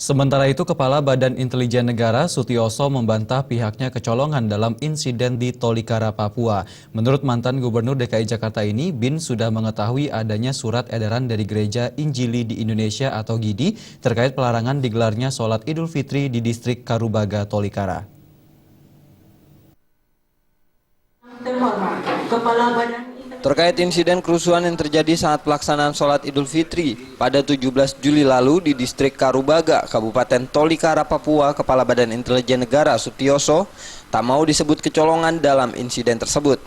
Sementara itu, Kepala Badan Intelijen Negara Sutioso membantah pihaknya kecolongan dalam insiden di Tolikara, Papua. Menurut mantan Gubernur DKI Jakarta ini, BIN sudah mengetahui adanya surat edaran dari Gereja Injili di Indonesia atau GIDI terkait pelarangan digelarnya sholat Idul Fitri di distrik Karubaga, Tolikara. Terkait insiden kerusuhan yang terjadi saat pelaksanaan sholat Idul Fitri pada 17 Juli lalu di distrik Karubaga, Kabupaten Tolikara, Papua, Kepala Badan Intelijen Negara Sutioso tak mau disebut kecolongan dalam insiden tersebut.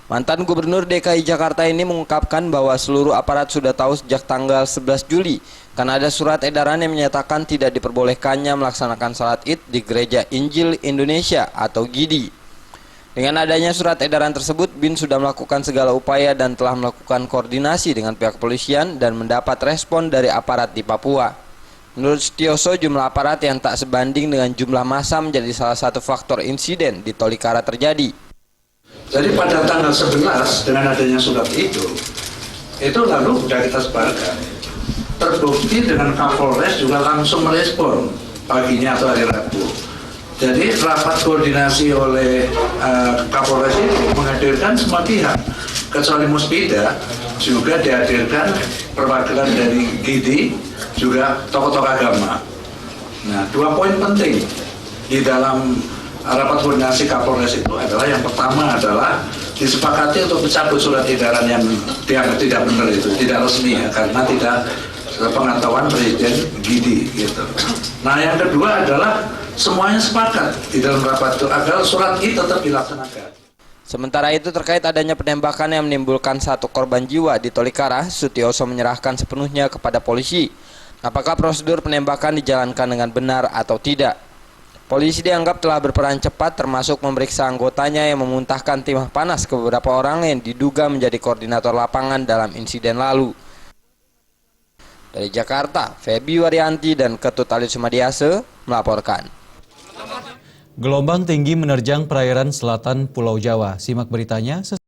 Mantan Gubernur DKI Jakarta ini mengungkapkan bahwa seluruh aparat sudah tahu sejak tanggal 11 Juli karena ada surat edaran yang menyatakan tidak diperbolehkannya melaksanakan sholat Id di Gereja Injil Indonesia atau GIDI. Dengan adanya surat edaran tersebut, BIN sudah melakukan segala upaya dan telah melakukan koordinasi dengan pihak kepolisian dan mendapat respon dari aparat di Papua. Menurut Sutioso, jumlah aparat yang tak sebanding dengan jumlah massa menjadi salah satu faktor insiden di Tolikara terjadi. Jadi pada tanggal 11 dengan adanya surat itu lalu sudah kita sebarkan. Terbukti dengan Kapolres juga langsung merespon paginya atau hari Rabu. Jadi rapat koordinasi oleh Kapolres itu menghadirkan semua pihak, kecuali Muspida juga dihadirkan perwakilan dari GIDI, juga tokoh-tokoh agama. Nah, 2 poin penting di dalam rapat koordinasi Kapolres itu adalah yang pertama adalah disepakati untuk mencabut surat edaran yang dianggap tidak benar itu, tidak resmi ya, karena tidak pengetahuan Presiden GIDI gitu. Nah, yang kedua adalah semuanya sepakat di dalam rapat itu agar surat itu tetap dilaksanakan. Sementara itu terkait adanya penembakan yang menimbulkan 1 korban jiwa di Tolikara, Sutioso menyerahkan sepenuhnya kepada polisi. Apakah prosedur penembakan dijalankan dengan benar atau tidak? Polisi dianggap telah berperan cepat termasuk memeriksa anggotanya yang memuntahkan timah panas ke beberapa orang yang diduga menjadi koordinator lapangan dalam insiden lalu. Dari Jakarta, Feby Waryanti dan Ketut Ali Sumadiase melaporkan. Gelombang tinggi menerjang perairan selatan Pulau Jawa. Simak beritanya.